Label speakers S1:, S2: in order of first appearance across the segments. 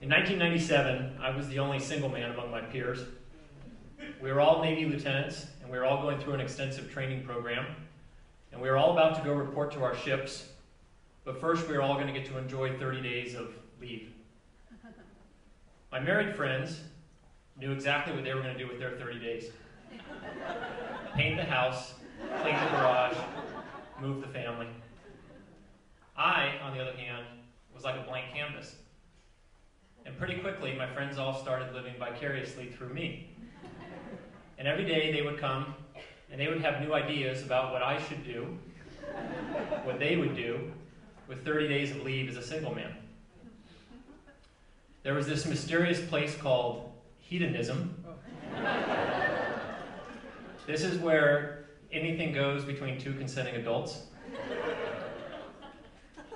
S1: In 1997, I was the only single man among my peers. We were all Navy lieutenants, and we were all going through an extensive training program, and we were all about to go report to our ships, but first we were all going to get to enjoy 30 days of leave. My married friends knew exactly what they were going to do with their 30 days. Paint the house, clean the garage, move the family. I, on the other hand, was like a blank canvas. And pretty quickly, my friends all started living vicariously through me. And every day they would come, and they would have new ideas about what I should do, what they would do, with 30 days of leave as a single man. There was this mysterious place called hedonism. This is where anything goes between two consenting adults.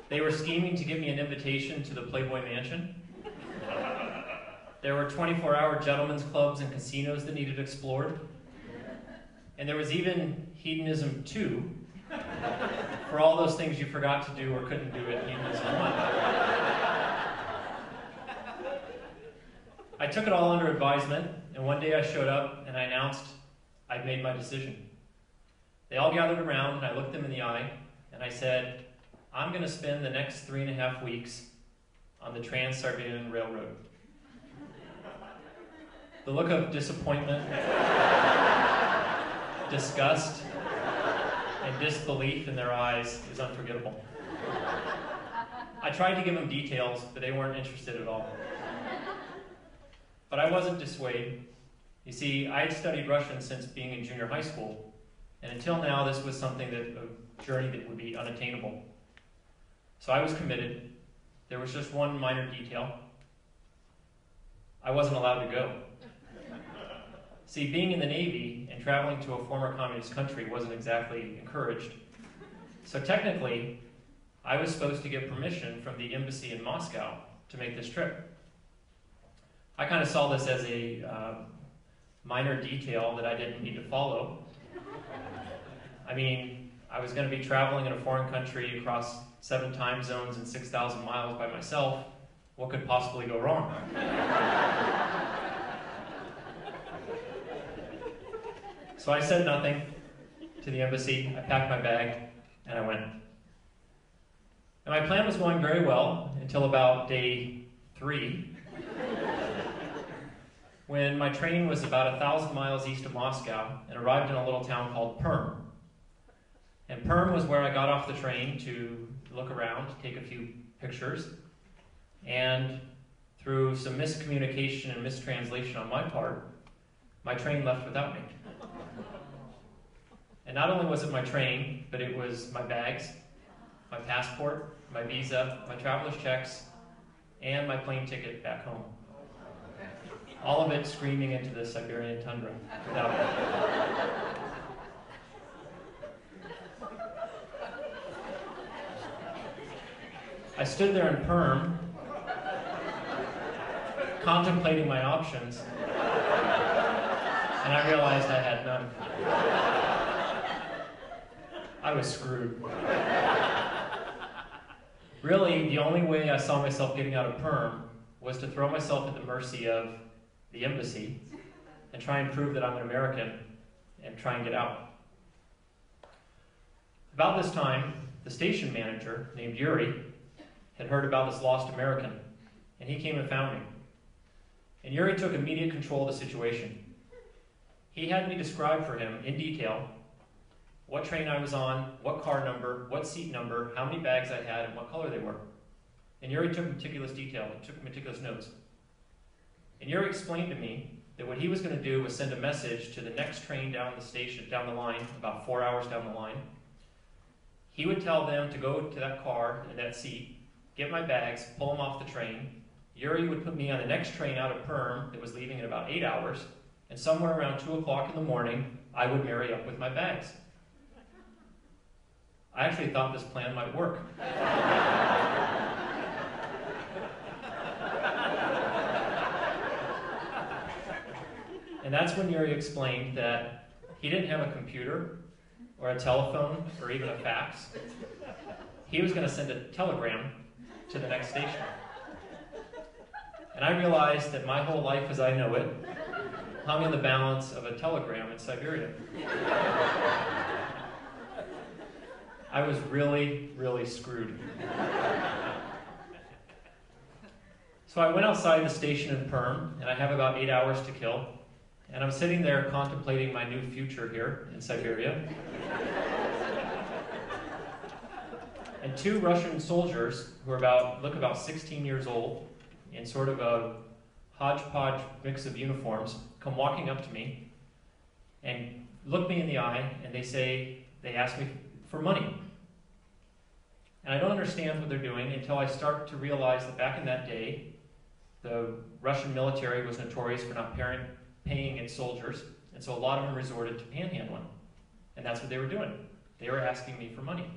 S1: They were scheming to give me an invitation to the Playboy Mansion. There were 24-hour gentlemen's clubs and casinos that needed explored. And there was even hedonism 2, for all those things you forgot to do or couldn't do at hedonism 1. I took it all under advisement, and one day I showed up and I announced I'd made my decision. They all gathered around, and I looked them in the eye, and I said, I'm going to spend the next 3.5 weeks on the Trans-Siberian Railroad. The look of disappointment, disgust, and disbelief in their eyes is unforgettable. I tried to give them details, but they weren't interested at all. But I wasn't dissuaded. You see, I had studied Russian since being in junior high school, and until now this was something that, a journey that would be unattainable. So I was committed. There was just one minor detail. I wasn't allowed to go. See, being in the Navy and traveling to a former communist country wasn't exactly encouraged. So technically, I was supposed to get permission from the embassy in Moscow to make this trip. I kind of saw this as a minor detail that I didn't need to follow. I mean, I was going to be traveling in a foreign country across 7 time zones and 6,000 miles by myself. What could possibly go wrong? So I said nothing to the embassy. I packed my bag, and I went. And my plan was going very well until about day 3, when my train was about 1,000 miles east of Moscow and arrived in a little town called Perm. And Perm was where I got off the train to look around, take a few pictures, and through some miscommunication and mistranslation on my part, my train left without me. And not only was it my train, but it was my bags, my passport, my visa, my traveler's checks, and my plane ticket back home. All of it screaming into the Siberian tundra without me. I stood there in Perm, contemplating my options, and I realized I had none. I was screwed. Really, the only way I saw myself getting out of Perm was to throw myself at the mercy of the embassy and try and prove that I'm an American and try and get out. About this time, the station manager, named Yuri, had heard about this lost American, and he came and found me. And Yuri took immediate control of the situation. He had me describe for him in detail what train I was on, what car number, what seat number, how many bags I had, and what color they were. And Yuri took meticulous detail, took meticulous notes. And Yuri explained to me that what he was going to do was send a message to the next train down the station, down the line, about 4 hours down the line. He would tell them to go to that car and that seat, get my bags, pull them off the train. Yuri would put me on the next train out of Perm that was leaving in about 8 hours, and somewhere around 2 o'clock in the morning, I would marry up with my bags. I actually thought this plan might work. And that's when Yuri explained that he didn't have a computer or a telephone or even a fax. He was going to send a telegram to the next station. And I realized that my whole life as I know it hung in the balance of a telegram in Siberia. I was really, really screwed. So I went outside the station in Perm, and I have about 8 hours to kill. And I'm sitting there contemplating my new future here in Siberia. And two Russian soldiers, who look about 16 years old, in sort of a hodgepodge mix of uniforms, come walking up to me and look me in the eye, and they ask me for money. And I don't understand what they're doing until I start to realize that back in that day, the Russian military was notorious for not paying its soldiers, and so a lot of them resorted to panhandling. And that's what they were doing. They were asking me for money.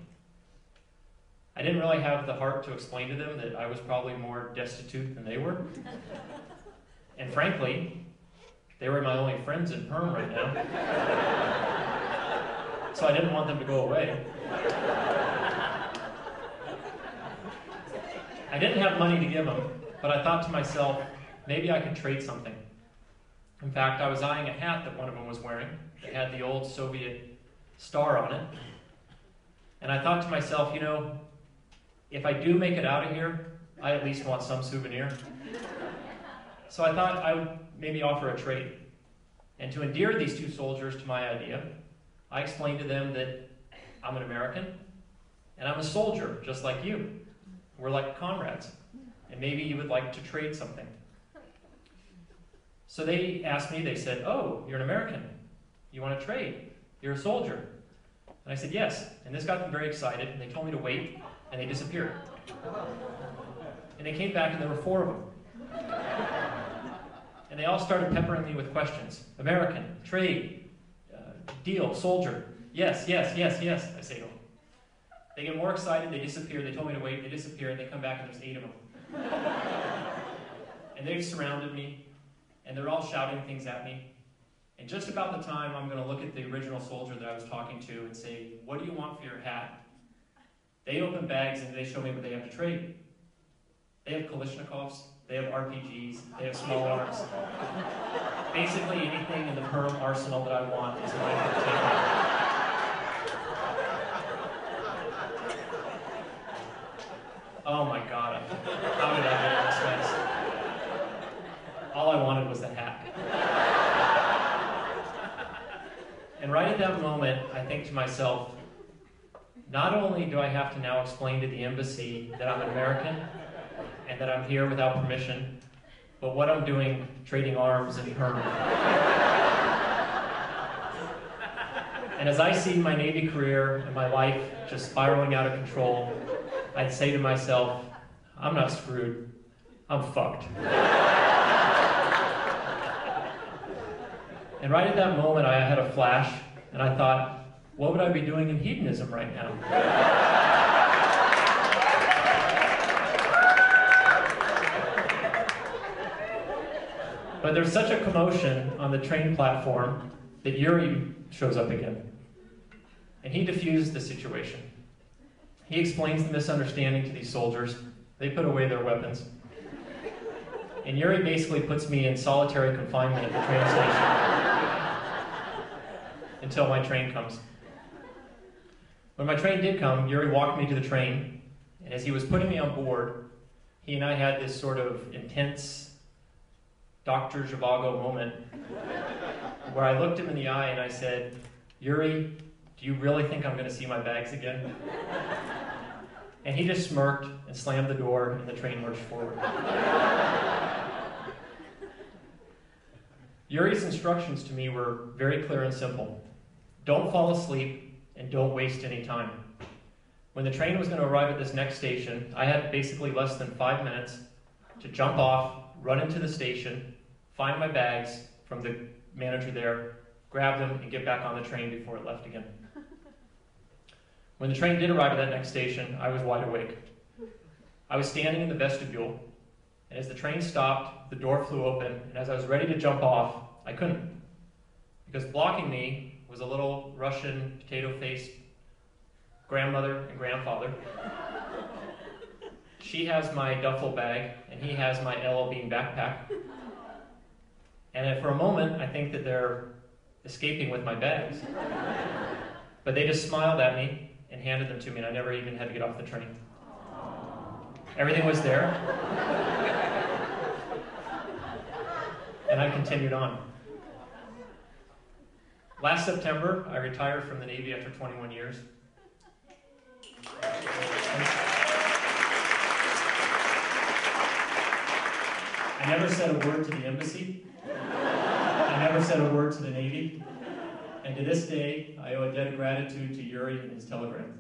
S1: I didn't really have the heart to explain to them that I was probably more destitute than they were. And frankly, they were my only friends in Perm right now. So I didn't want them to go away. I didn't have money to give them, but I thought to myself, maybe I could trade something. In fact, I was eyeing a hat that one of them was wearing that had the old Soviet star on it. And I thought to myself, if I do make it out of here, I at least want some souvenir. So I thought I would maybe offer a trade. And to endear these two soldiers to my idea, I explained to them that I'm an American, and I'm a soldier, just like you. We're like comrades, and maybe you would like to trade something. So they asked me, they said, "Oh, you're an American. You want to trade? You're a soldier." And I said, "Yes." And this got them very excited, and they told me to wait, and they disappeared. And they came back, and there were 4 of them. And they all started peppering me with questions. American, trade, deal, soldier. Yes, yes, yes, yes, I say to them. They get more excited, they disappear, they told me to wait, they disappear, and they come back, and there's 8 of them. And they've surrounded me, and they're all shouting things at me. And just about the time I'm going to look at the original soldier that I was talking to and say, "What do you want for your hat?" They open bags and they show me what they have to trade. They have Kalashnikovs, they have RPGs, they have small arms. Basically anything in the Perm arsenal that I want is mine to take. Oh my God, how did I get in this mess? All I wanted was the hat. And right at that moment, I think to myself, not only do I have to now explain to the embassy that I'm an American and that I'm here without permission, but what I'm doing trading arms in Perm. And as I see my Navy career and my life just spiraling out of control, I'd say to myself, I'm not screwed, I'm fucked. And right at that moment, I had a flash, and I thought, what would I be doing in hedonism right now? But there's such a commotion on the train platform that Yuri shows up again. And he diffuses the situation. He explains the misunderstanding to these soldiers. They put away their weapons. And Yuri basically puts me in solitary confinement at the train station until my train comes. When my train did come, Yuri walked me to the train, and as he was putting me on board, he and I had this sort of intense Dr. Zhivago moment where I looked him in the eye and I said, "Yuri, do you really think I'm going to see my bags again?" And he just smirked and slammed the door, and the train lurched forward. Yuri's instructions to me were very clear and simple. Don't fall asleep and don't waste any time. When the train was going to arrive at this next station, I had basically less than 5 minutes to jump off, run into the station, find my bags from the manager there, grab them, and get back on the train before it left again. When the train did arrive at that next station, I was wide awake. I was standing in the vestibule, and as the train stopped, the door flew open, and as I was ready to jump off, I couldn't. Because blocking me was a little Russian potato-faced grandmother and grandfather, She has my duffel bag, and he has my LL Bean backpack. And for a moment, I think that they're escaping with my bags. But they just smiled at me and handed them to me, and I never even had to get off the train. Everything was there. And I continued on. Last September, I retired from the Navy after 21 years. I never said a word to the embassy. I never said a word to the Navy. And to this day, I owe a debt of gratitude to Yuri and his telegram.